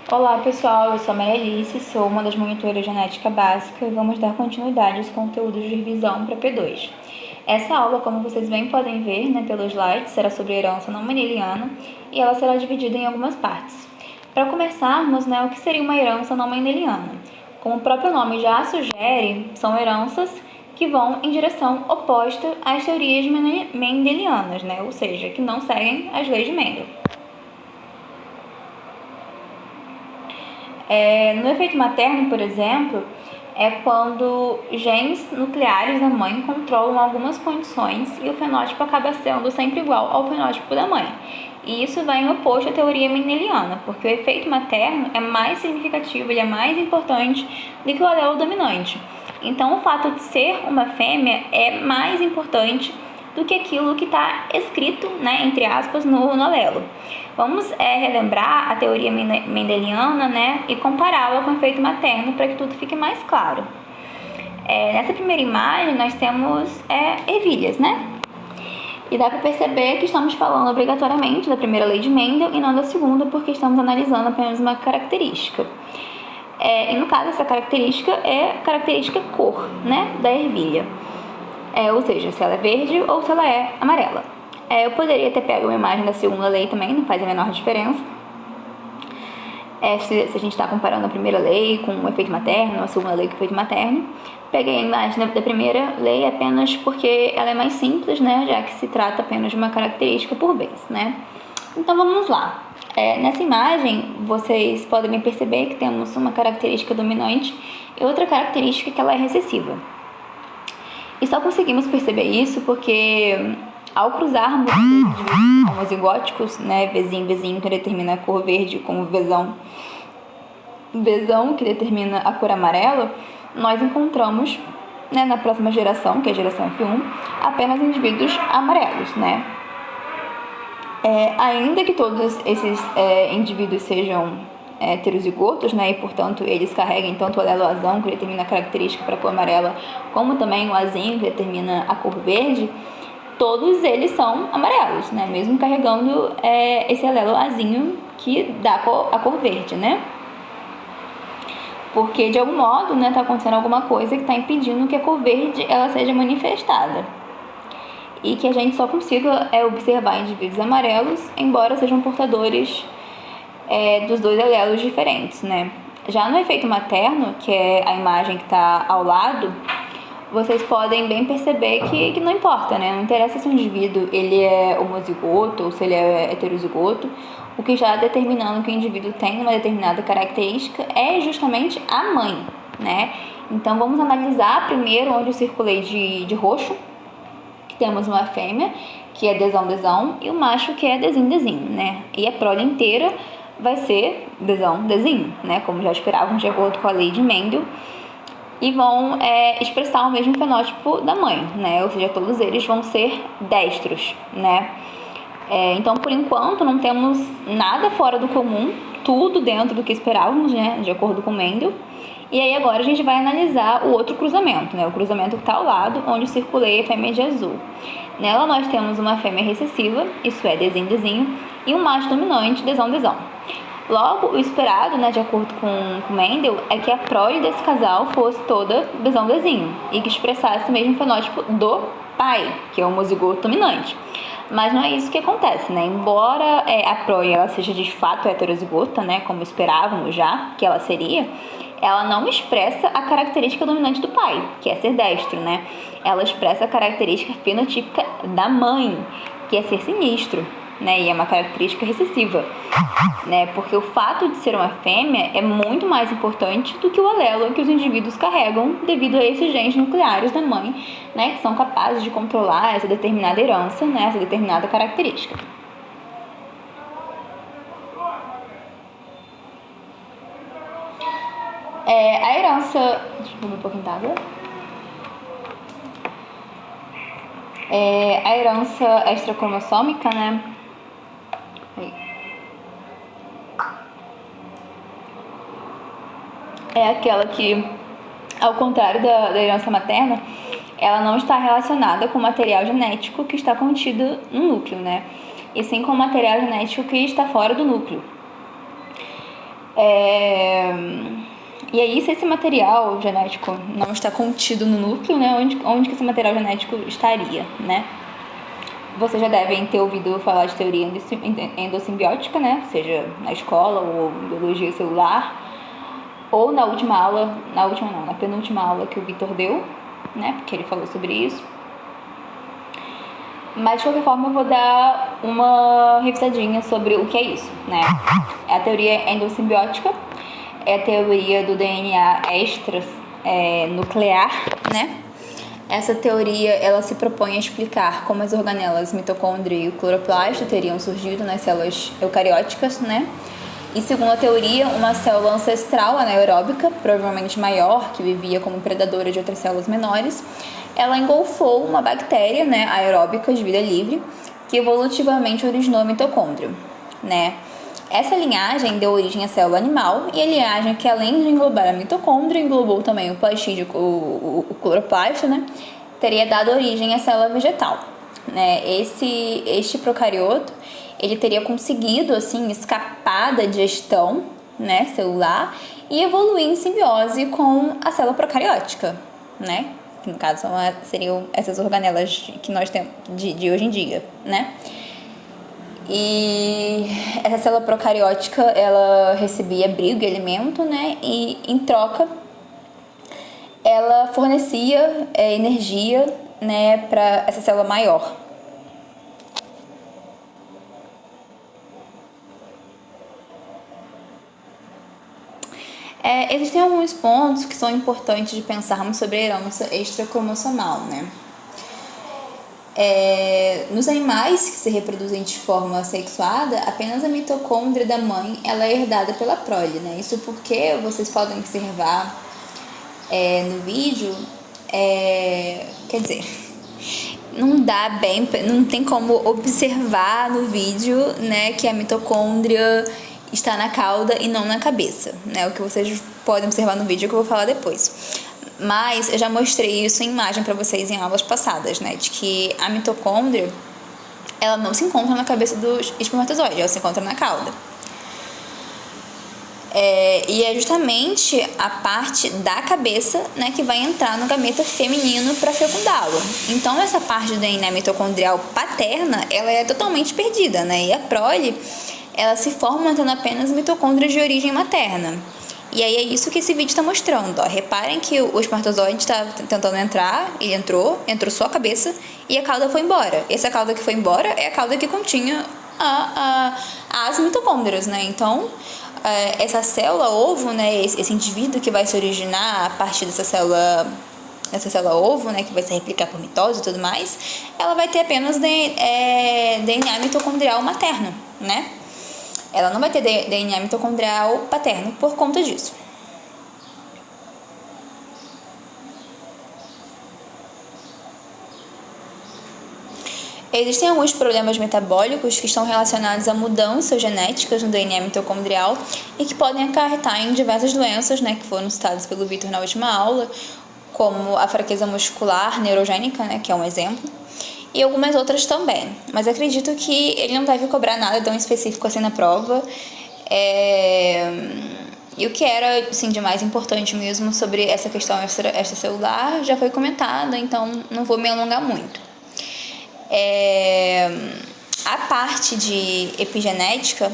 Olá pessoal, eu sou a Maria Alice, sou uma das monitoras de genética básica e vamos dar continuidade aos conteúdos de revisão para P2. Essa aula, como vocês bem podem ver pelos slides, será sobre herança não mendeliana e ela será dividida em algumas partes. Para começarmos, o que seria uma herança não mendeliana? Como o próprio nome já sugere, são heranças que vão em direção oposta às teorias mendelianas, ou seja, que não seguem as leis de Mendel. No efeito materno, por exemplo, é quando genes nucleares da mãe controlam algumas condições e o fenótipo acaba sendo sempre igual ao fenótipo da mãe. E isso vai em oposto à teoria mendeliana, porque o efeito materno é mais significativo, ele é mais importante do que o alelo dominante. Então, o fato de ser uma fêmea é mais importante do que aquilo que está escrito, entre aspas, no alelo. Vamos relembrar a teoria mendeliana, e compará-la com o efeito materno para que tudo fique mais claro. Nessa primeira imagem, nós temos ervilhas, E dá para perceber que estamos falando obrigatoriamente da primeira lei de Mendel e não da segunda, porque estamos analisando apenas uma característica. E no caso, essa característica é a característica cor, da ervilha. Ou seja, se ela é verde ou se ela é amarela. Eu poderia ter pego uma imagem da segunda lei também, não faz a menor diferença. Se a gente está comparando a primeira lei com o efeito materno, a segunda lei com o efeito materno. Peguei a imagem da primeira lei apenas porque ela é mais simples, já que se trata apenas de uma característica por vez, Então vamos lá. Nessa imagem, vocês podem perceber que temos uma característica dominante e outra característica que ela é recessiva. E só conseguimos perceber isso porque ao cruzarmos os homozigóticos, Vzinho que determina a cor verde como Vzão que determina a cor amarela, nós encontramos, na próxima geração, que é a geração F1, apenas indivíduos amarelos, Ainda que todos esses indivíduos sejam heterozigotos, e portanto eles carreguem tanto o alelo azão, que determina a característica para a cor amarela, como também o azinho, que determina a cor verde, todos eles são amarelos, mesmo carregando esse alelo azinho que dá a cor verde, Porque de algum modo está acontecendo alguma coisa que está impedindo que a cor verde ela seja manifestada. E que a gente só consiga observar indivíduos amarelos, embora sejam portadores dos dois alelos diferentes, Já no efeito materno, que é a imagem que está ao lado, vocês podem bem perceber que não importa, Não interessa se o indivíduo ele é homozigoto ou se ele é heterozigoto. O que já determinando que o indivíduo tem uma determinada característica é justamente a mãe, Então vamos analisar primeiro onde eu circulei de roxo. Temos uma fêmea, que é desão, e o macho, que é desinho, E a prole inteira vai ser desinho, Como já esperávamos, de acordo com a lei de Mendel. E vão expressar o mesmo fenótipo da mãe, Ou seja, todos eles vão ser destros, Então, por enquanto, não temos nada fora do comum, tudo dentro do que esperávamos, De acordo com Mendel. E aí agora a gente vai analisar o outro cruzamento, O cruzamento que está ao lado, onde eu circulei a fêmea de azul. Nela nós temos uma fêmea recessiva, isso é desinho, e um macho dominante, desão. Logo, o esperado, de acordo com Mendel, é que a prole desse casal fosse toda desinho, e que expressasse o mesmo fenótipo do pai, que é o homozigoto dominante. Mas não é isso que acontece, Embora a prole ela seja de fato heterozigota, como esperávamos já que ela seria, ela não expressa a característica dominante do pai, que é ser destro, Ela expressa a característica fenotípica da mãe, que é ser sinistro, E é uma característica recessiva, Porque o fato de ser uma fêmea é muito mais importante do que o alelo que os indivíduos carregam devido a esses genes nucleares da mãe, que são capazes de controlar essa determinada herança, essa determinada característica. A herança... Deixa eu beber um pouquinho d'água. A herança extracromossômica, É aquela que, ao contrário da herança materna, ela não está relacionada com o material genético que está contido no núcleo, E sim com o material genético que está fora do núcleo. E aí, se esse material genético não está contido no núcleo, né, onde que esse material genético estaria, né? Vocês já devem ter ouvido falar de teoria endossimbiótica, né? Seja na escola ou em biologia celular, ou na penúltima aula que o Vitor deu, né? Porque ele falou sobre isso. Mas, de qualquer forma, eu vou dar uma revisadinha sobre o que é isso, né? A teoria endossimbiótica é a teoria do DNA extranuclear, né? Essa teoria, ela se propõe a explicar como as organelas mitocôndria e o cloroplasto teriam surgido nas células eucarióticas, né? E segundo a teoria, uma célula ancestral anaeróbica, provavelmente maior, que vivia como predadora de outras células menores, ela engolfou uma bactéria, né, aeróbica de vida livre, que evolutivamente originou a mitocôndria, né? Essa linhagem deu origem à célula animal, e a linhagem que, além de englobar a mitocôndria, englobou também o plastídeo, o cloroplasto, né, teria dado origem à célula vegetal, né? Este procarioto, ele teria conseguido, assim, escapar da digestão, né, celular e evoluir em simbiose com a célula procariótica, né? Que no caso seriam essas organelas que nós temos de hoje em dia, né? E essa célula procariótica, ela recebia abrigo e alimento, né? E em troca, ela fornecia energia, né, para essa célula maior. Existem alguns pontos que são importantes de pensarmos sobre a herança extracromossomal, né? Nos animais que se reproduzem de forma sexuada, apenas a mitocôndria da mãe ela é herdada pela prole, né? Isso porque vocês podem observar no vídeo, quer dizer, não tem como observar no vídeo, né, que a mitocôndria está na cauda e não na cabeça, né? O que vocês podem observar no vídeo que eu vou falar depois. Mas eu já mostrei isso em imagem para vocês em aulas passadas, né? De que a mitocôndria, ela não se encontra na cabeça do espermatozoide, ela se encontra na cauda. E é justamente a parte da cabeça, né, que vai entrar no gameta feminino para fecundá-lo. Então, essa parte do DNA mitocondrial paterna, ela é totalmente perdida, né? E a prole, ela se forma mantendo apenas mitocôndrias de origem materna. E aí é isso que esse vídeo está mostrando, ó. Reparem que o espermatozoide está tentando entrar, ele entrou só a cabeça e a cauda foi embora. Essa cauda que foi embora é a cauda que continha as mitocôndrias, né? Então, essa célula ovo, né, esse indivíduo que vai se originar a partir dessa célula ovo, né, que vai se replicar por mitose e tudo mais, ela vai ter apenas DNA mitocondrial materno, né? Ela não vai ter DNA mitocondrial paterno por conta disso. Existem alguns problemas metabólicos que estão relacionados a mudanças genéticas no DNA mitocondrial e que podem acarretar em diversas doenças, né, que foram citadas pelo Vitor na última aula, como a fraqueza muscular neurogênica, né, que é um exemplo, e algumas outras também. Mas acredito que ele não deve cobrar nada tão específico assim na prova. E o que era, assim, de mais importante mesmo sobre essa questão extracelular já foi comentado, então não vou me alongar muito. A parte de epigenética,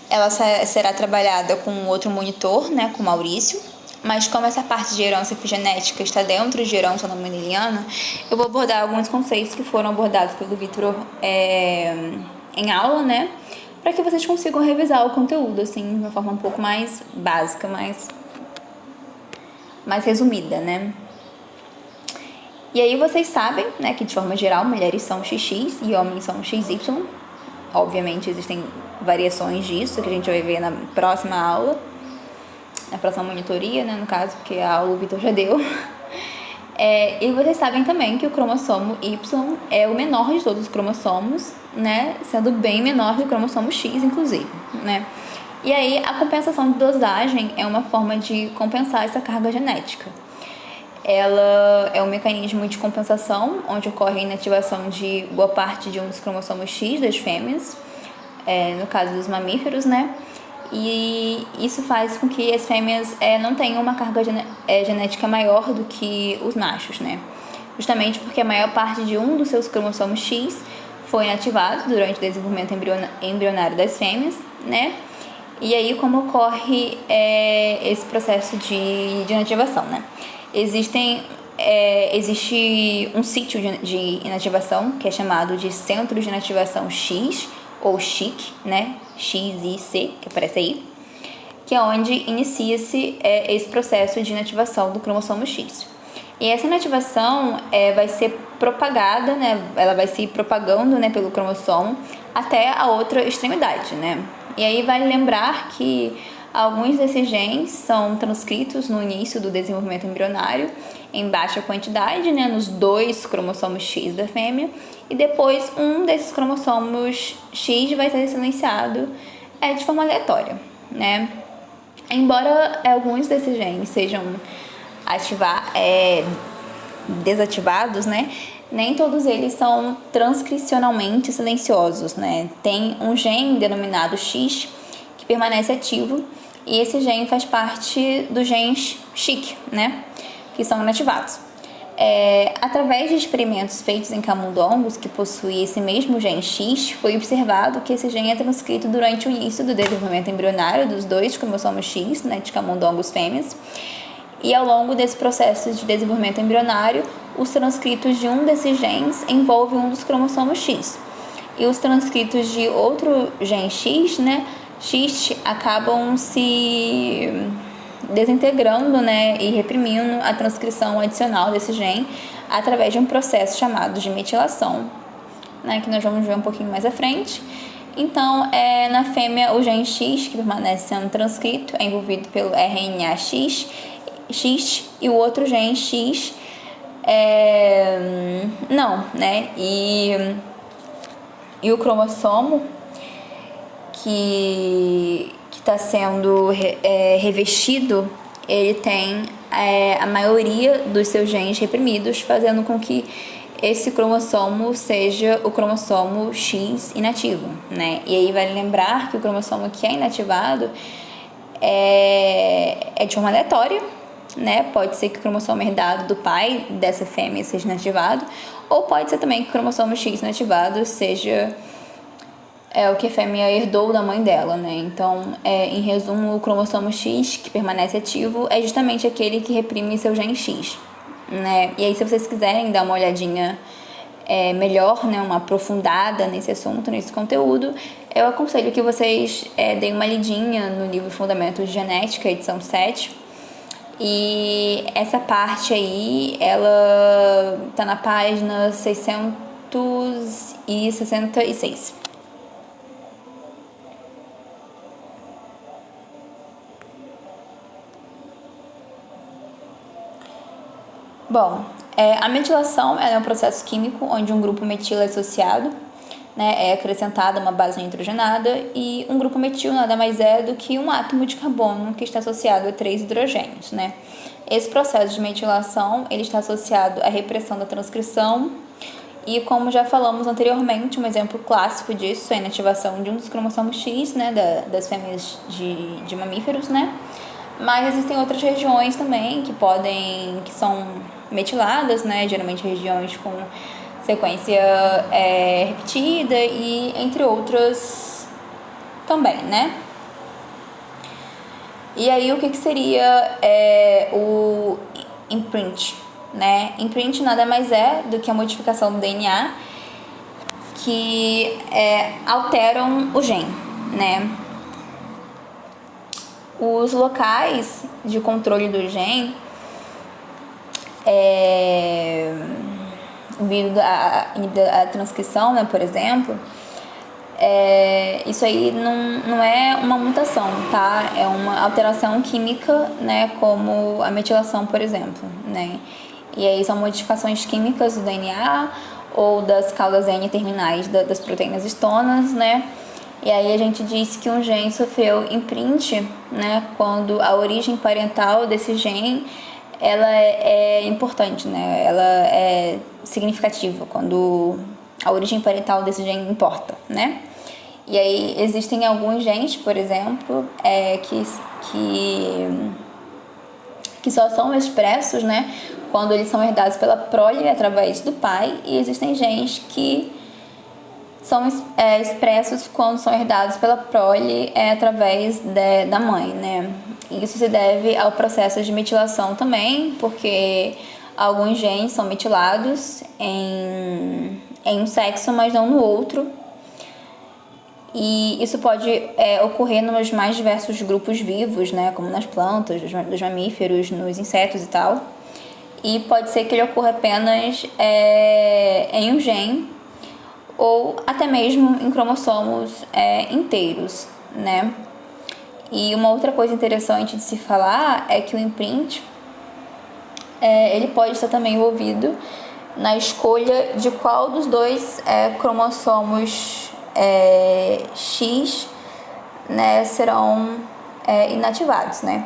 ela será trabalhada com outro monitor, né, com o Maurício. Mas como essa parte de herança epigenética está dentro de herança não mendeliana, eu vou abordar alguns conceitos que foram abordados pelo Vitor em aula, né? Para que vocês consigam revisar o conteúdo, assim, de uma forma um pouco mais básica, mais resumida, né? E aí vocês sabem, né, que de forma geral, mulheres são XX e homens são XY. Obviamente existem variações disso, que a gente vai ver na próxima aula. Na próxima monitoria, né, no caso, porque a aula o Vitor já deu. E vocês sabem também que o cromossomo Y é o menor de todos os cromossomos, né, sendo bem menor que o cromossomo X, inclusive, né. E aí a compensação de dosagem é uma forma de compensar essa carga genética. Ela é um mecanismo de compensação, onde ocorre a inativação de boa parte de um dos cromossomos X das fêmeas, no caso dos mamíferos, né. e isso faz com que as fêmeas não tenham uma carga genética maior do que os machos, né? Justamente porque a maior parte de um dos seus cromossomos X foi inativado durante o desenvolvimento embrionário das fêmeas, né? E aí, como ocorre esse processo de inativação, né? Existe um sítio de inativação que é chamado de Centro de Inativação X, ou CHIC, né? XIC, que aparece aí, que é onde inicia-se esse processo de inativação do cromossomo X. E essa inativação vai ser propagada, né? Ela vai se propagando, né, pelo cromossomo até a outra extremidade, né? E aí vale lembrar que alguns desses genes são transcritos no início do desenvolvimento embrionário em baixa quantidade, né, nos 2 cromossomos X da fêmea, e depois um desses cromossomos X vai ser silenciado de forma aleatória, né? Embora alguns desses genes sejam desativados, né, nem todos eles são transcricionalmente silenciosos, né? Tem um gene denominado X que permanece ativo, e esse gene faz parte dos genes CHIC, né, que são inativados. Através de experimentos feitos em camundongos que possuem esse mesmo gene X, foi observado que esse gene é transcrito durante o início do desenvolvimento embrionário dos 2 cromossomos X, né, de camundongos fêmeas, e ao longo desse processo de desenvolvimento embrionário, os transcritos de um desses genes envolvem um dos cromossomos X. E os transcritos de outro gene X, né, X, acabam se desintegrando, né, e reprimindo a transcrição adicional desse gene através de um processo chamado de metilação, né, que nós vamos ver um pouquinho mais à frente. Então, na fêmea, o gene X, que permanece sendo transcrito, é envolvido pelo RNA X, e o outro gene X não, né? E o cromossomo que está sendo revestido, ele tem a maioria dos seus genes reprimidos, fazendo com que esse cromossomo seja o cromossomo X inativo, né? E aí vale lembrar que o cromossomo que é inativado é de forma aleatória, né? Pode ser que o cromossomo herdado do pai dessa fêmea seja inativado, ou pode ser também que o cromossomo X inativado seja o que a fêmea herdou da mãe dela, né? Então, em resumo, o cromossomo X que permanece ativo é justamente aquele que reprime seu gene X, né? E aí, se vocês quiserem dar uma olhadinha melhor, né, uma aprofundada nesse assunto, nesse conteúdo, eu aconselho que vocês deem uma lidinha no livro Fundamentos de Genética, edição 7. E essa parte aí, ela tá na página 666. Bom, a metilação é um processo químico onde um grupo metil é associado, né, é acrescentada uma base nitrogenada, e um grupo metil nada mais é do que um átomo de carbono que está associado a 3 hidrogênios, né? Esse processo de metilação, ele está associado à repressão da transcrição, e como já falamos anteriormente, um exemplo clássico disso é a inativação de um dos cromossomos X, né, das fêmeas de mamíferos, né? Mas existem outras regiões também que são metiladas, né? Geralmente regiões com sequência repetida e entre outras também, né? E aí o que seria o imprint, né? Imprint nada mais é do que a modificação do DNA que alteram o gene, né? Os locais de controle do gene devido à transcrição, né, por exemplo, isso aí não é uma mutação, tá? É uma alteração química, né, como a metilação, por exemplo, né? E aí são modificações químicas do DNA ou das caudas N terminais das proteínas histonas, né? E aí a gente diz que um gene sofreu imprint, né, quando a origem parental desse gene ela é importante, né? Ela é significativa quando a origem parental desse gene importa, né? E aí existem alguns genes, por exemplo, que só são expressos, né, quando eles são herdados pela prole através do pai, e existem genes que são expressos quando são herdados pela prole através da mãe, né? Isso se deve ao processo de metilação também, porque alguns genes são metilados em um sexo, mas não no outro. E isso pode ocorrer nos mais diversos grupos vivos, né? Como nas plantas, dos mamíferos, nos insetos e tal. E pode ser que ele ocorra apenas em um gene, ou até mesmo em cromossomos inteiros, né? E uma outra coisa interessante de se falar é que o imprint ele pode estar também envolvido na escolha de qual dos dois cromossomos X, né, serão inativados, né?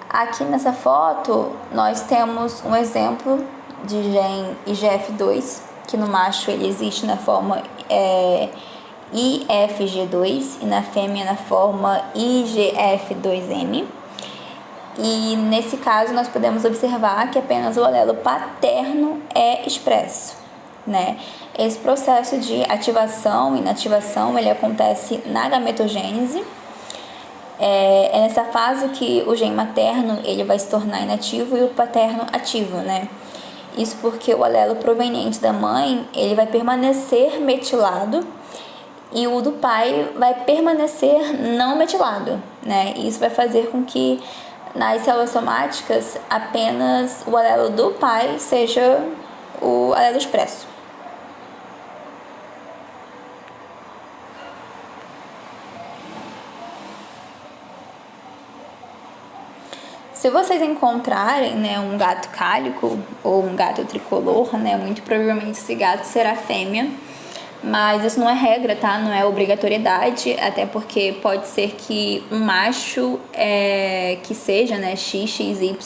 Aqui nessa foto nós temos um exemplo de gene IGF-2, que no macho ele existe na forma IFG2 e na fêmea na forma IGF2M. E nesse caso nós podemos observar que apenas o alelo paterno é expresso, né? Esse processo de ativação e inativação ele acontece na gametogênese. É nessa fase que o gene materno ele vai se tornar inativo e o paterno ativo, né? Isso porque o alelo proveniente da mãe ele vai permanecer metilado e o do pai vai permanecer não metilado, né? Isso vai fazer com que nas células somáticas apenas o alelo do pai seja o alelo expresso. Se vocês encontrarem, né, um gato cálico ou um gato tricolor, né, muito provavelmente esse gato será fêmea, mas isso não é regra, tá? Não é obrigatoriedade, até porque pode ser que um macho que seja, né, XXY,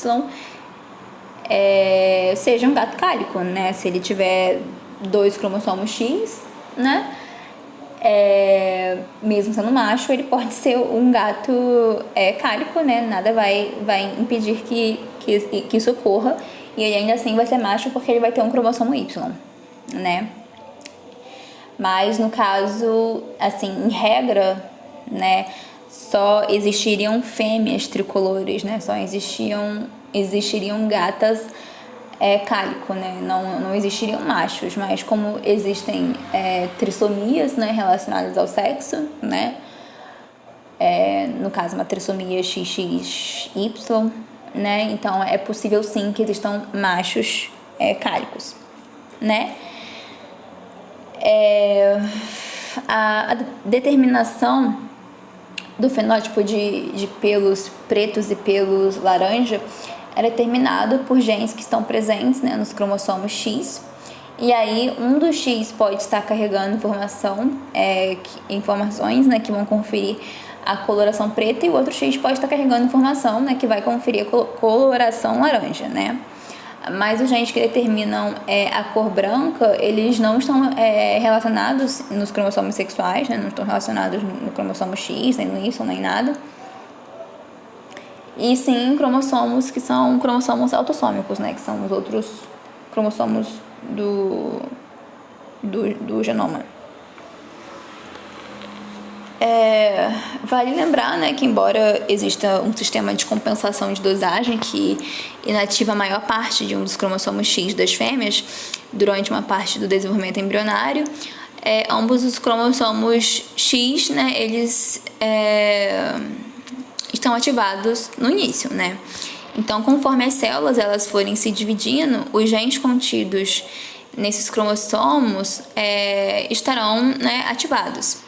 seja um gato cálico, né? Se ele tiver 2 cromossomos X, né? Mesmo sendo macho, ele pode ser um gato cálico, né? Nada vai impedir que isso ocorra, e ele ainda assim vai ser macho porque ele vai ter um cromossomo Y, né? Mas no caso, assim, em regra, né, só existiriam fêmeas tricolores, né? Só existiriam gatas cálico, né? Não existiriam machos, mas como existem trissomias, né, relacionadas ao sexo, né? No caso, uma trissomia XXY, né? Então é possível sim que existam machos cálicos, né? A determinação do fenótipo de pelos pretos e pelos laranja é determinado por genes que estão presentes, né, nos cromossomos X. E aí um dos X pode estar carregando informações, né, que vão conferir a coloração preta, e o outro X pode estar carregando informação, né, que vai conferir a coloração laranja, né? Mas os genes que determinam a cor branca, eles não estão relacionados nos cromossomos sexuais, né? Não estão relacionados no cromossomo X, nem no Y, nem nada. E sim cromossomos que são cromossomos autossômicos, né? Que são os outros cromossomos do genoma. Vale lembrar, né, que embora exista um sistema de compensação de dosagem que inativa a maior parte de um dos cromossomos X das fêmeas durante uma parte do desenvolvimento embrionário, ambos os cromossomos X, né, eles estão ativados no início, né? Então, conforme as células elas forem se dividindo, os genes contidos nesses cromossomos estarão, né, ativados.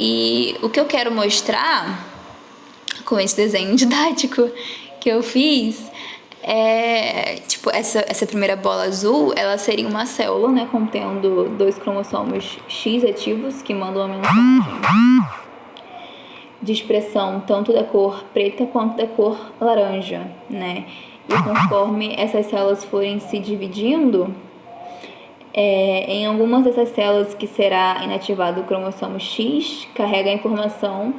E o que eu quero mostrar com esse desenho didático que eu fiz tipo, essa primeira bola azul, ela seria uma célula, né, contendo 2 cromossomos X ativos que mandam uma mensagem de expressão tanto da cor preta quanto da cor laranja, né? E conforme essas células forem se dividindo, Em algumas dessas células que será inativado o cromossomo X, carrega a informação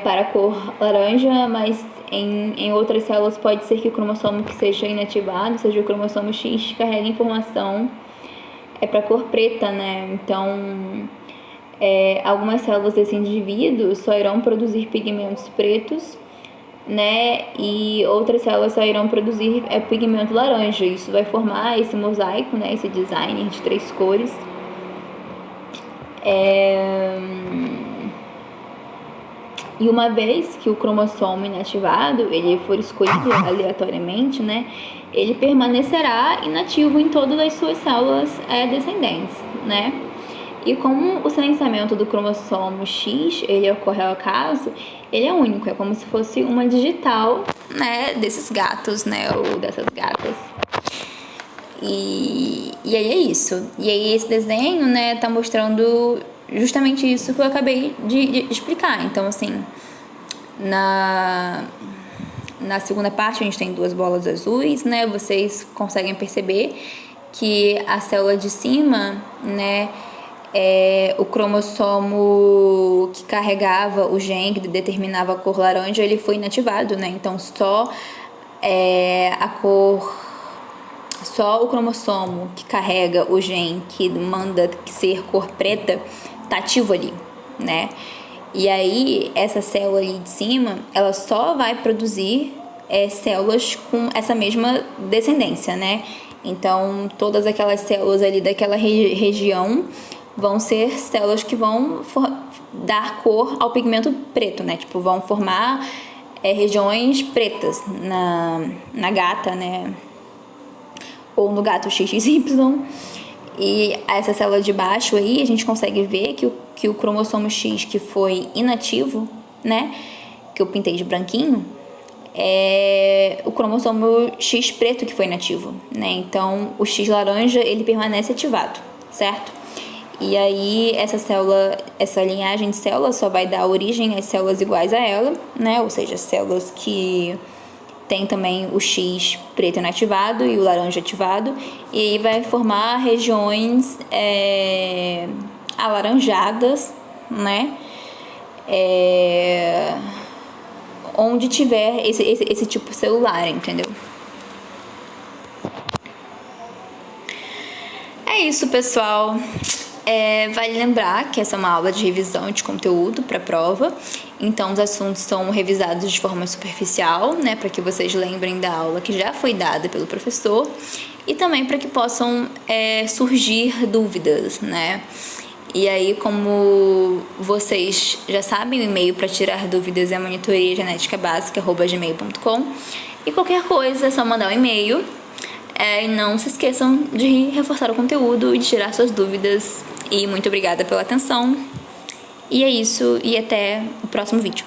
para a cor laranja, mas em outras células pode ser que o cromossomo que seja inativado, seja o cromossomo X, carregue a informação para a cor preta, né? Então, algumas células desse indivíduo só irão produzir pigmentos pretos, né? E outras células só irão produzir pigmento laranja. Isso vai formar esse mosaico, né? Esse design de 3 cores. E uma vez que o cromossomo inativado ele for escolhido aleatoriamente, né? Ele permanecerá inativo em todas as suas células descendentes, né? E como o silenciamento do cromossomo X, ele ocorre ao acaso, ele é único, é como se fosse uma digital, né, desses gatos, né, ou dessas gatas. E aí é isso. E aí esse desenho, né, tá mostrando justamente isso que eu acabei de explicar. Então, assim, na segunda parte a gente tem 2 bolas azuis, né, vocês conseguem perceber que a célula de cima, né, o cromossomo que carregava o gene que determinava a cor laranja, ele foi inativado, né? Então só o cromossomo que carrega o gene que manda ser cor preta tá ativo ali, né? E aí essa célula ali de cima, ela só vai produzir células com essa mesma descendência, né? Então todas aquelas células ali daquela região vão ser células que vão dar cor ao pigmento preto, né? Tipo, vão formar regiões pretas na gata, né? Ou no gato XXY. E essa célula de baixo aí, a gente consegue ver que o cromossomo X que foi inativo, né? Que eu pintei de branquinho, é o cromossomo X preto que foi inativo, né? Então, o X laranja, ele permanece ativado, certo? E aí essa linhagem de células só vai dar origem às células iguais a ela, né? Ou seja, células que tem também o X preto inativado e o laranja ativado. E aí vai formar regiões alaranjadas, né? Onde tiver esse tipo celular, entendeu? É isso, pessoal. Vale lembrar que essa é uma aula de revisão de conteúdo para a prova, então os assuntos são revisados de forma superficial, né, para que vocês lembrem da aula que já foi dada pelo professor e também para que possam surgir dúvidas, né. E aí, como vocês já sabem, o e-mail para tirar dúvidas é monitoriageneticabasica@gmail.com e qualquer coisa é só mandar um e-mail. E não se esqueçam de reforçar o conteúdo e de tirar suas dúvidas. E muito obrigada pela atenção. E é isso, e até o próximo vídeo.